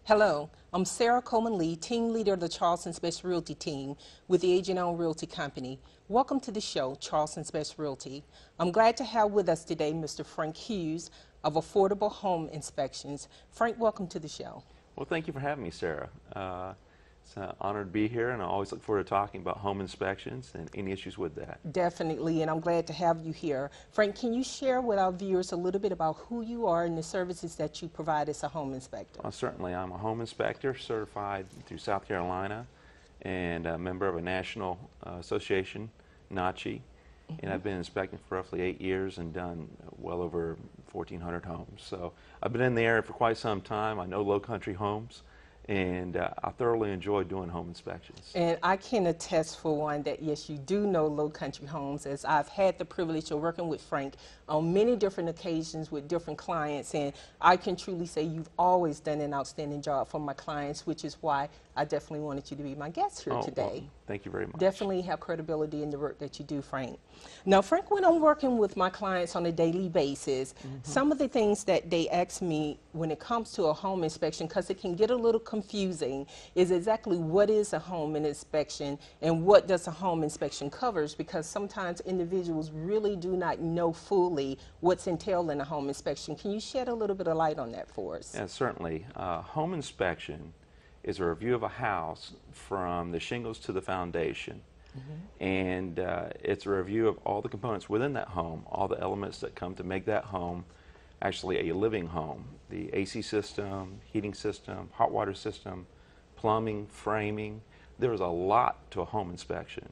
Hello, I'm Sarah Coleman-Lee, team leader of the Charlestons Best Realty team with the Agent-Owned Realty Company. Welcome to the show, Charlestons Best Realty. I'm glad to have with us today Mr. Frank Hughes of Affordable Home Inspections. Frank, welcome to the show. Well, thank you for having me, Sarah. It's an honor to be here, and I always look forward to talking about home inspections and any issues with that. Definitely, and I'm glad to have you here. Frank, can you share with our viewers a little bit about who you are and the services that you provide as a home inspector? Certainly, I'm a home inspector certified through South Carolina and a member of a national association, NACHI, and I've been inspecting for roughly 8 years and done well over 1,400 homes. So I've been in the area for quite some time. I know low country homes, and I thoroughly enjoy doing home inspections. And I can attest for one that yes, you do know low country homes, as I've had the privilege of working with Frank on many different occasions with different clients, and I can truly say you've always done an outstanding job for my clients, which is why I definitely wanted you to be my guest here today. Well, thank you very much. Definitely have credibility in the work that you do, Frank. Now, Frank, when I'm working with my clients on a daily basis, some of the things that they ask me when it comes to a home inspection, because it can get a little confusing, is exactly what is a home inspection and what does a home inspection covers, because sometimes individuals really do not know fully what's entailed in a home inspection. Can you shed a little bit of light on that for us? Yeah, certainly. Home inspection is a review of a house from the shingles to the foundation. And it's a review of all the components within that home, all the elements that come to make that home actually a living home. The AC system, heating system, hot water system, plumbing, framing. There is a lot to a home inspection.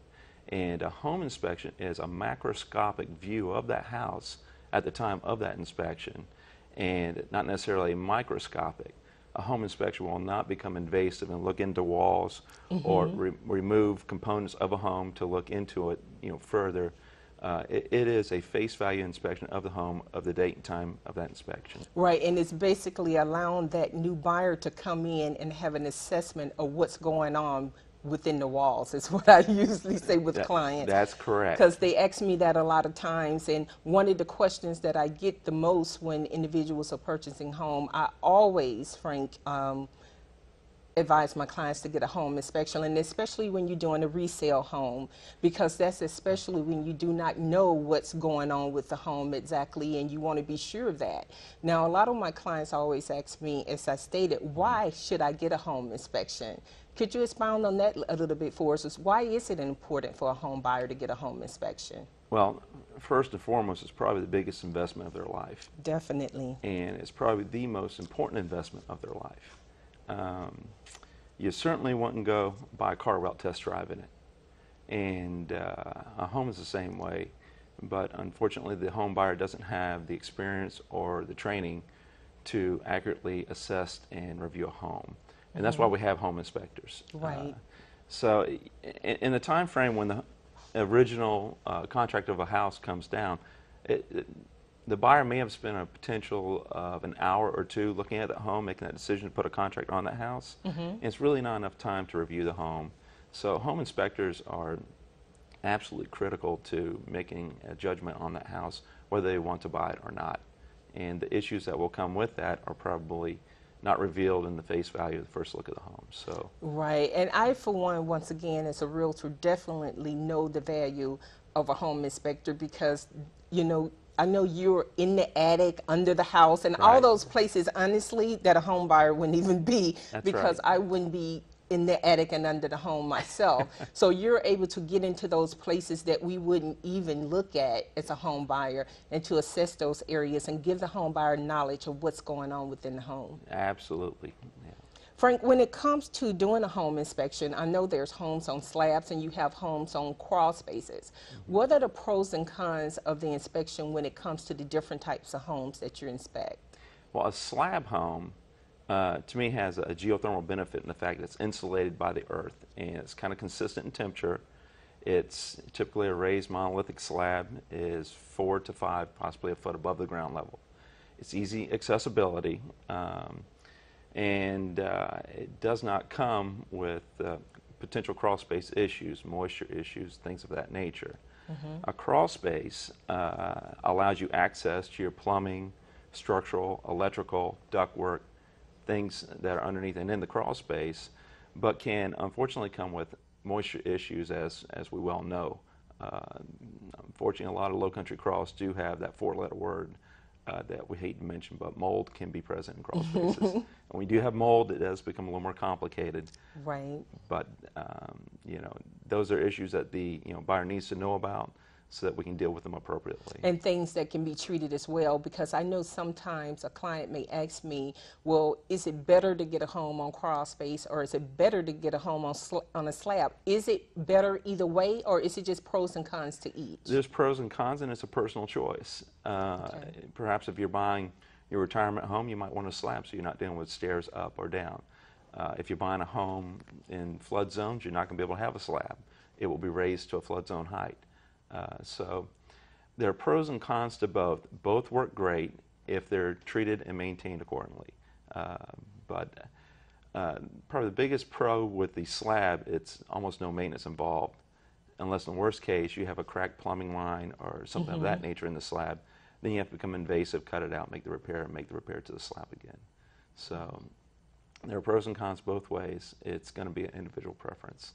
And a home inspection is a macroscopic view of that house at the time of that inspection, and not necessarily microscopic. A home inspection will not become invasive and look into walls or remove components of a home to look into it, further. It is a face value inspection of the home of the date and time of that inspection. Right, and it's basically allowing that new buyer to come in and have an assessment of what's going on within the walls, is what I usually say with clients. That's correct. Because they ask me that a lot of times, and one of the questions that I get the most when individuals are purchasing home, I always, Frank, advise my clients to get a home inspection, and especially when you're doing a resale home, because that's especially when you do not know what's going on with the home exactly, and you want to be sure of that. Now, a lot of my clients always ask me, as I stated, why should I get a home inspection? Could you expound on that a little bit for us? Why is it important for a home buyer to get a home inspection? Well, first and foremost, it's probably the biggest investment of their life. Definitely. And it's probably the most important investment of their life. You certainly wouldn't go buy a car without test driving it. And a home is the same way, but unfortunately the home buyer doesn't have the experience or the training to accurately assess and review a home. And that's why we have home inspectors. Right. So in the time frame when the original contract of a house comes down, the buyer may have spent a potential of an hour or two looking at the home, making that decision to put a contract on that house. And it's really not enough time to review the home. So home inspectors are absolutely critical to making a judgment on that house, whether they want to buy it or not. And the issues that will come with that are probably not revealed in the face value of the first look of the home. So right, and I, for one, once again, as a realtor, definitely know the value of a home inspector, because, I know you're in the attic, under the house, and all those places, honestly, that a home buyer wouldn't even be. That's because right. I wouldn't be in the attic and under the home myself. So you're able to get into those places that we wouldn't even look at as a home buyer, and to assess those areas and give the home buyer knowledge of what's going on within the home. Absolutely. Yeah. Frank, when it comes to doing a home inspection, I know there's homes on slabs and you have homes on crawl spaces. What are the pros and cons of the inspection when it comes to the different types of homes that you inspect? Well, a slab home, to me, has a geothermal benefit in the fact that it's insulated by the earth, and it's kind of consistent in temperature. It's typically a raised monolithic slab, is 4 to 5, possibly a foot above the ground level. It's easy accessibility. and it does not come with potential crawl space issues, moisture issues, things of that nature. A crawl space allows you access to your plumbing, structural, electrical, ductwork, things that are underneath and in the crawl space, but can unfortunately come with moisture issues, as we well know. Unfortunately, a lot of low country crawls do have that four-letter word that we hate to mention, but mold can be present in crawl spaces. And when you do have mold, it does become a little more complicated. Right. But you know, those are issues that the buyer needs to know about, so that we can deal with them appropriately. And things that can be treated as well, because I know sometimes a client may ask me, well, is it better to get a home on crawl space, or is it better to get a home on a slab? Is it better either way, or is it just pros and cons to each? There's pros and cons, and it's a personal choice. Perhaps if you're buying your retirement home, you might want a slab so you're not dealing with stairs up or down. If you're buying a home in flood zones, you're not going to be able to have a slab. It will be raised to a flood zone height. So there are pros and cons to both. Both work great if they're treated and maintained accordingly. But probably the biggest pro with the slab, it's almost no maintenance involved, unless in the worst case you have a cracked plumbing line or something of that nature in the slab. Then you have to become invasive, cut it out, make the repair, and make the repair to the slab again. So there are pros and cons both ways. It's going to be an individual preference.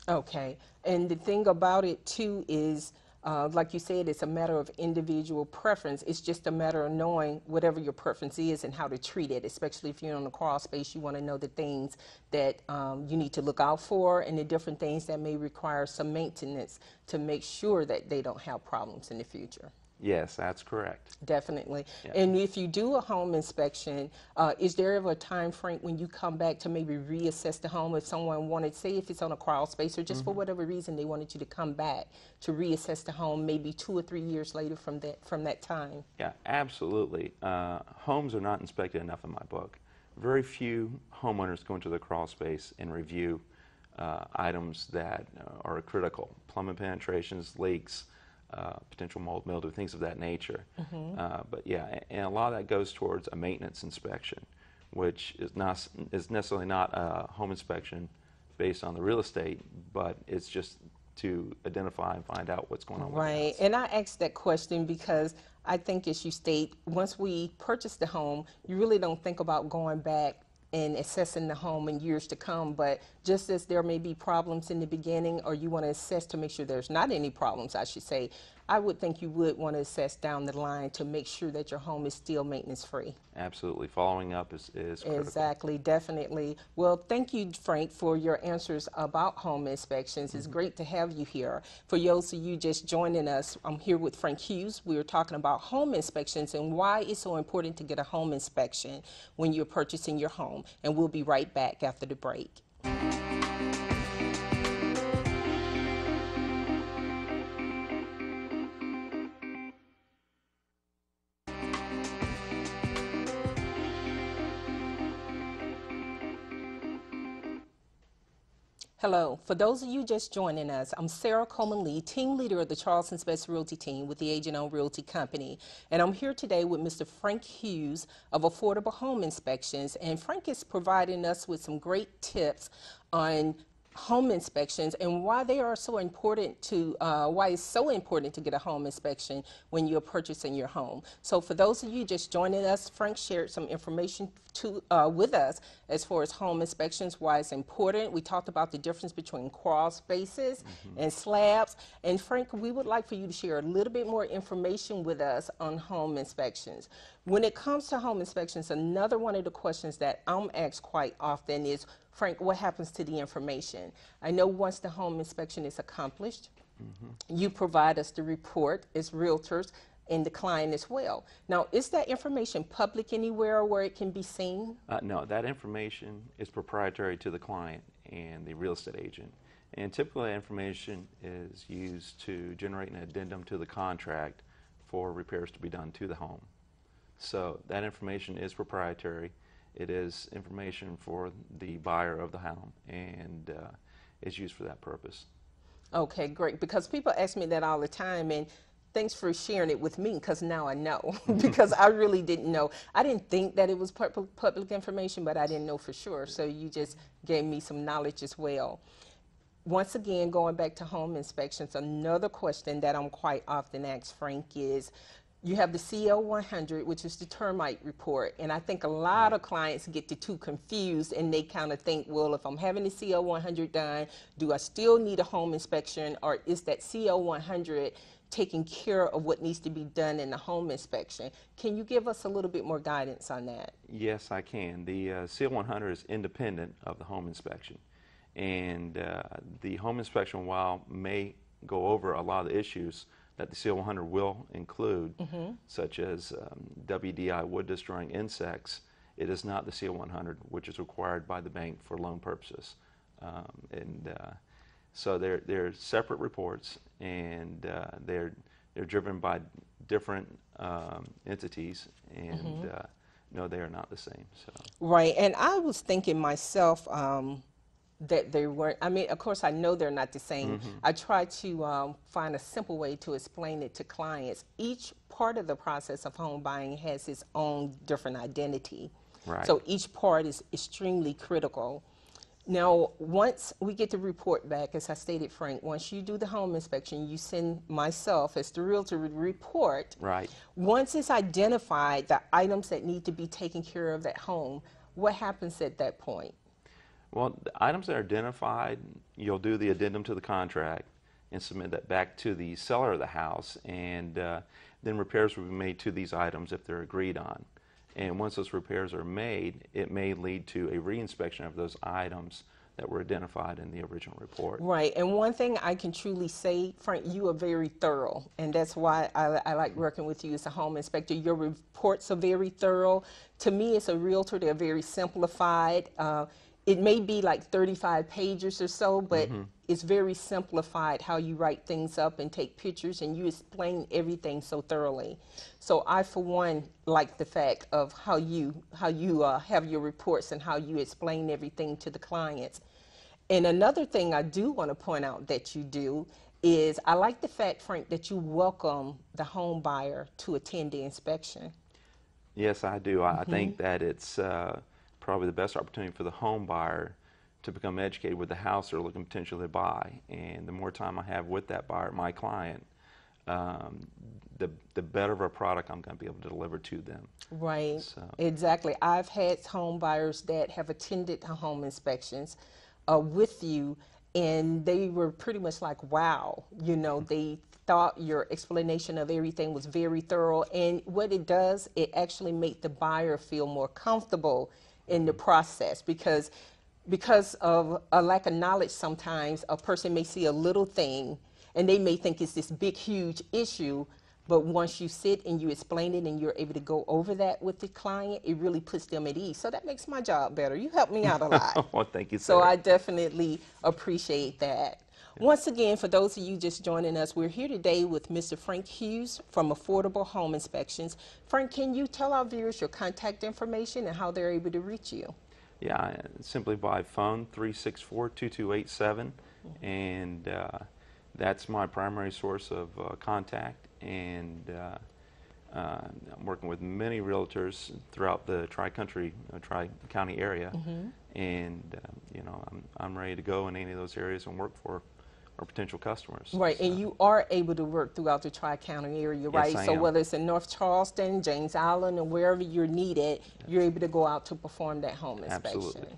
Okay, and the thing about it too is, like you said, it's a matter of individual preference. It's just a matter of knowing whatever your preference is and how to treat it, especially if you're in a crawl space. You want to know the things that you need to look out for, and the different things that may require some maintenance to make sure that they don't have problems in the future. Yes, that's correct. Definitely. Yeah. And if you do a home inspection, is there ever a time frame when you come back to maybe reassess the home? If someone wanted, say if it's on a crawl space, or just for whatever reason they wanted you to come back to reassess the home maybe 2 or 3 years later from that time? Yeah, absolutely. Homes are not inspected enough in my book. Very few homeowners go into the crawl space and review items that are critical. Plumbing penetrations, leaks, potential mold, mildew, things of that nature. But yeah, and a lot of that goes towards a maintenance inspection, which is necessarily not a home inspection based on the real estate, but it's just to identify and find out what's going on with the Right, house. and I asked that question because I think, as you state, once we purchase the home, you really don't think about going back and assessing the home in years to come. But just as there may be problems in the beginning, or you want to assess to make sure there's not any problems, I should say, I would think you would want to assess down the line to make sure that your home is still maintenance free. Absolutely. Following up is critical. Exactly, definitely. Well, thank you, Frank, for your answers about home inspections. It's great to have you here. For those of you just joining us, I'm here with Frank Hughes. We're talking about home inspections and why it's so important to get a home inspection when you're purchasing your home. And we'll be right back after the break. Hello. For those of you just joining us, I'm Sarah Coleman-Lee, team leader of the Charlestons Best Realty team with the Agent-Owned Realty Company. And I'm here today with Mr. Frank Hughes of Affordable Home Inspections. And Frank is providing us with some great tips on home inspections and why they are so important to why it's so important to get a home inspection when you're purchasing your home. So for those of you just joining us, Frank shared some information with us as far as home inspections, why it's important. We talked about the difference between crawl spaces and slabs. And Frank, we would like for you to share a little bit more information with us on home inspections. When it comes to home inspections, another one of the questions that I'm asked quite often is, Frank, what happens to the information? I know once the home inspection is accomplished, you provide us the report as realtors and the client as well. Now, is that information public anywhere where it can be seen? No, that information is proprietary to the client and the real estate agent. And typically that information is used to generate an addendum to the contract for repairs to be done to the home. So that information is proprietary. It is information for the buyer of the home, and is used for that purpose. Okay, great. Because people ask me that all the time, and Thanks for sharing it with me, because now I know. Because I really didn't know. I didn't think that it was public information, but I didn't know for sure. So you just gave me some knowledge as well. Once again, going back to home inspections, another question that I'm quite often asked, Frank, is you have the CO 100, which is the termite report. And I think a lot of clients get the two confused, and they kind of think, well, if I'm having the CO 100 done, do I still need a home inspection, or is that CO 100 taking care of what needs to be done in the home inspection? Can you give us a little bit more guidance on that? Yes, I can. The CO 100 is independent of the home inspection. And the home inspection, while may go over a lot of the issues that the CO 100 will include, such as WDI, wood destroying insects, it is not the CO 100, which is required by the bank for loan purposes. So they're separate reports, and they're driven by different entities, and no, they are not the same. So. Right, and I was thinking myself that they weren't. I mean, of course, I know they're not the same. I try to find a simple way to explain it to clients. Each part of the process of home buying has its own different identity. Right. So each part is extremely critical. Now, once we get the report back, as I stated, Frank, once you do the home inspection, you send myself as the realtor the report. Right. Once it's identified the items that need to be taken care of at home, what happens at that point? Well, the items that are identified, you'll do the addendum to the contract and submit that back to the seller of the house, and then repairs will be made to these items if they're agreed on. And once those repairs are made, it may lead to a reinspection of those items that were identified in the original report. Right, and one thing I can truly say, Frank, you are very thorough, and that's why I like working with you as a home inspector. Your reports are very thorough. To me, as a realtor, they're very simplified. It may be like 35 pages or so, but it's very simplified how you write things up and take pictures, and you explain everything so thoroughly. So I, for one, like the fact of how you have your reports and how you explain everything to the clients. And another thing I do want to point out that you do is I like the fact, Frank, that you welcome the home buyer to attend the inspection. Yes, I do. I think that it's probably the best opportunity for the home buyer to become educated with the house they're looking potentially to buy. And the more time I have with that buyer, my client, the better of a product I'm going to be able to deliver to them. Right, So. exactly. I've had home buyers that have attended home inspections with you, and they were pretty much like, wow, you know, they thought your explanation of everything was very thorough. And what it does, it actually makes the buyer feel more comfortable in the process, because of a lack of knowledge, sometimes a person may see a little thing and they may think it's this big, huge issue, but once you sit and you explain it and you're able to go over that with the client, it really puts them at ease. So that makes my job better. You help me out a lot. Well, thank you, So Sarah. I definitely appreciate that. Once again, for those of you just joining us, we're here today with Mr. Frank Hughes from Affordable Home Inspections. Frank, can you tell our viewers your contact information and how they're able to reach you? Yeah, simply by phone, 364-2287, and that's my primary source of contact. And I'm working with many realtors throughout the Tri-County area, and you know, I'm ready to go in any of those areas and work for our potential customers. Right, so. and you are able to work throughout the Tri-County area, right? Yes, I so am. whether it's in North Charleston, James Island, or wherever you're needed, you're able to go out to perform that home inspection. Absolutely.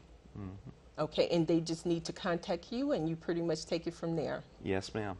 Okay, and they just need to contact you, and you pretty much take it from there. Yes, ma'am.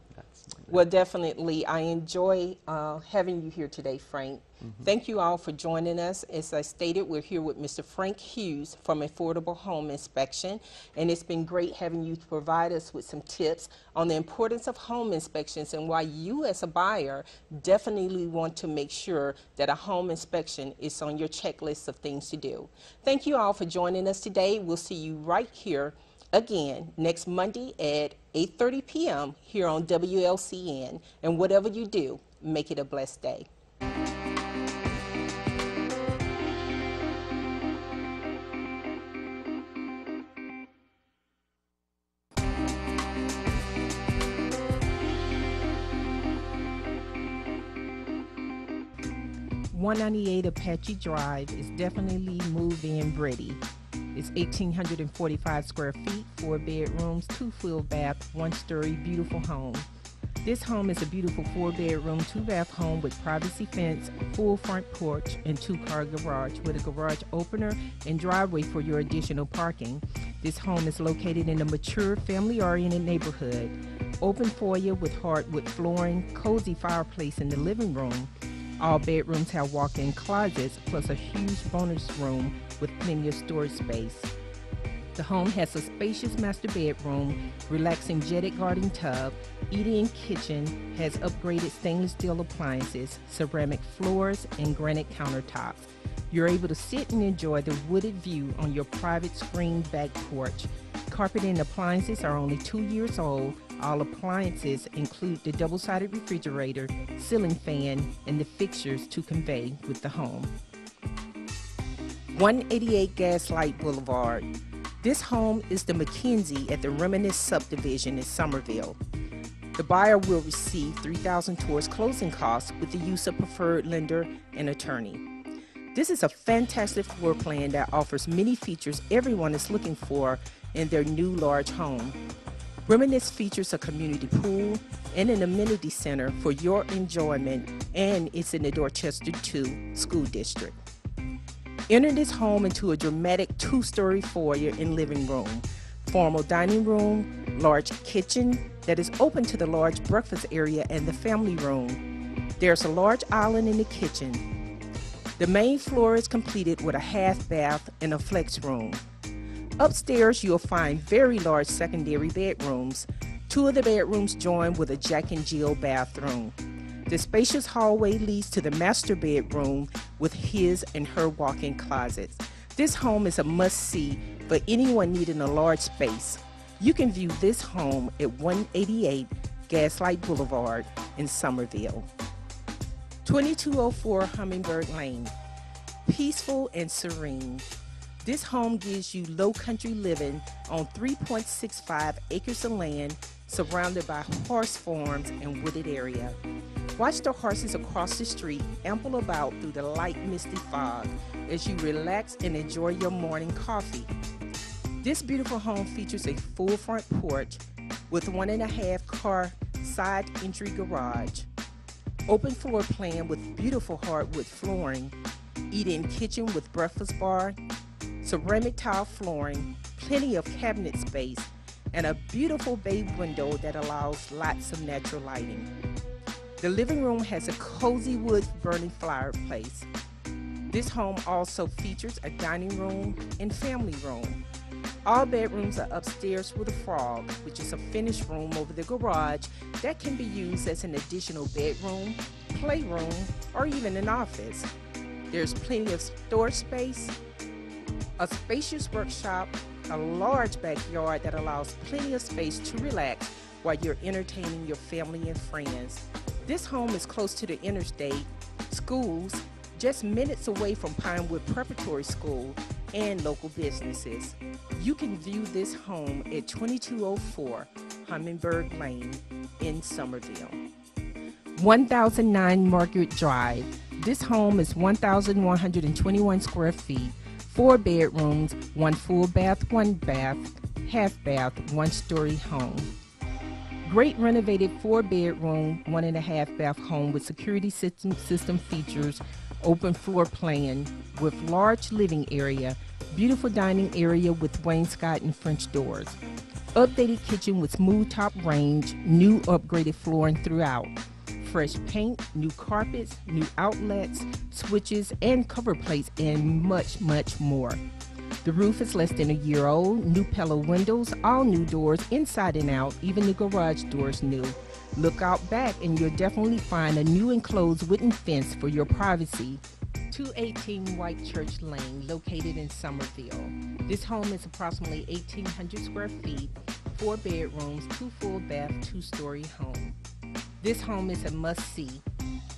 Well, definitely. I enjoy having you here today, Frank. Thank you all for joining us. As I stated, we're here with Mr. Frank Hughes from Affordable Home Inspection, and it's been great having you provide us with some tips on the importance of home inspections and why you as a buyer definitely want to make sure that a home inspection is on your checklist of things to do. Thank you all for joining us today. We'll see you right here again next Monday at 8:30 p.m. here on WLCN. And whatever you do, make it a blessed day. 198 Apache Drive is definitely move-in ready. It's 1,845 square feet, 4 bedrooms, 2 full bath, 1-story, beautiful home. This home is a beautiful 4-bedroom, 2-bath home with privacy fence, full front porch, and 2-car garage with a garage opener and driveway for your additional parking. This home is located in a mature, family-oriented neighborhood. Open foyer with hardwood flooring, cozy fireplace in the living room. All bedrooms have walk-in closets, plus a huge bonus room with plenty of storage space. The home has a spacious master bedroom, relaxing jetted garden tub, eating kitchen, has upgraded stainless steel appliances, ceramic floors, and granite countertops. You're able to sit and enjoy the wooded view on your private screened back porch. Carpet and appliances are only 2 years old. All appliances include the double-sided refrigerator, ceiling fan, and the fixtures to convey with the home. 188 Gaslight Boulevard. This home is the McKenzie at the Reminisce subdivision in Somerville. The buyer will receive $3,000 towards closing costs with the use of preferred lender and attorney. This is a fantastic floor plan that offers many features everyone is looking for in their new large home. Reminisce features a community pool and an amenity center for your enjoyment, and it's in the Dorchester 2 school district. Enter this home into a dramatic 2-story foyer and living room, formal dining room, large kitchen that is open to the large breakfast area and the family room. There's a large island in the kitchen. The main floor is completed with a half bath and a flex room. Upstairs, you'll find very large secondary bedrooms. 2 of the bedrooms join with a Jack and Jill bathroom. The spacious hallway leads to the master bedroom with his and her walk-in closets. This home is a must-see for anyone needing a large space. You can view this home at 188 Gaslight Boulevard in Somerville. 2204 Hummingbird Lane. Peaceful and serene. This home gives you low country living on 3.65 acres of land surrounded by horse farms and wooded area. Watch the horses across the street amble about through the light misty fog as you relax and enjoy your morning coffee. This beautiful home features a full front porch with 1.5-car side entry garage, open floor plan with beautiful hardwood flooring, eat-in kitchen with breakfast bar, ceramic tile flooring, plenty of cabinet space, and a beautiful bay window that allows lots of natural lighting. The living room has a cozy wood burning fireplace. This home also features a dining room and family room. All bedrooms are upstairs with a frog, which is a finished room over the garage that can be used as an additional bedroom, playroom, or even an office. There's plenty of storage space, a spacious workshop, a large backyard that allows plenty of space to relax while you're entertaining your family and friends. This home is close to the interstate, schools, just minutes away from Pinewood Preparatory School, and local businesses. You can view this home at 2204 Hummingbird Lane in Somerville. 1009 Margaret Drive. This home is 1,121 square feet, 4 bedrooms, 1 full bath, 1 bath, half bath, 1-story home. Great renovated 4-bedroom, 1.5 bath home with security system features, open floor plan with large living area, beautiful dining area with wainscot and French doors. Updated kitchen with smooth top range, new upgraded flooring throughout. Fresh paint, new carpets, new outlets, switches, and cover plates, and much, much more. The roof is less than a year old, new pillow windows, all new doors inside and out, even the garage doors new. Look out back and you'll definitely find a new enclosed wooden fence for your privacy. 218 White Church Lane, located in Somerville. This home is approximately 1,800 square feet, 4 bedrooms, 2 full bath, 2-story home. This home is a must-see.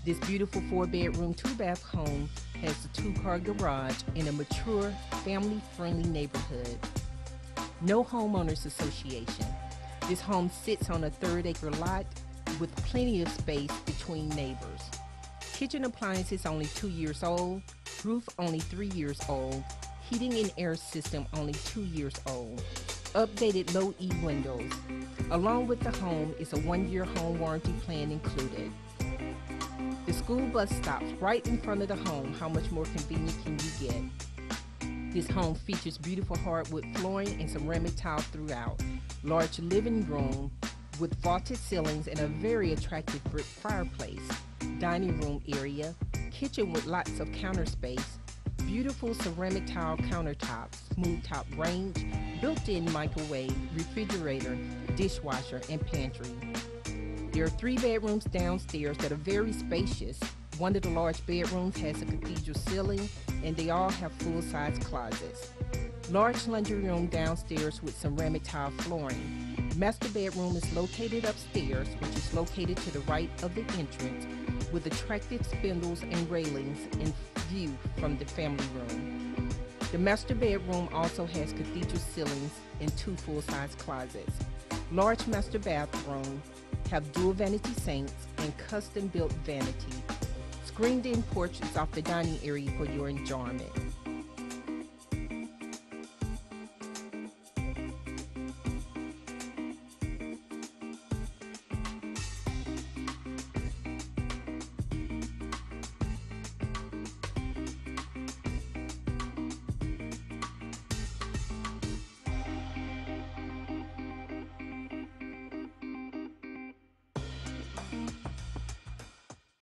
This beautiful 4-bedroom, 2-bath home has a 2-car garage in a mature, family-friendly neighborhood. No homeowners association. This home sits on a 3rd-acre lot with plenty of space between neighbors. Kitchen appliances only 2 years old, roof only 3 years old, heating and air system only 2 years old, updated low E windows. Along with the home is a 1-year home warranty plan included. The school bus stops right in front of the home. How much more convenient can you get? This home features beautiful hardwood flooring and ceramic tile throughout, large living room with vaulted ceilings and a very attractive brick fireplace, dining room area, kitchen with lots of counter space, beautiful ceramic tile countertops, smooth top range, built-in microwave, refrigerator, dishwasher, and pantry. There are 3 bedrooms downstairs that are very spacious. One of the large bedrooms has a cathedral ceiling, and they all have full-size closets. Large laundry room downstairs with ceramic tile flooring. Master bedroom is located upstairs, which is located to the right of the entrance, with attractive spindles and railings in view from the family room. The master bedroom also has cathedral ceilings and 2 full-size closets. Large master bathroom have dual vanity sinks and custom-built vanity. Screened-in porches off the dining area for your enjoyment.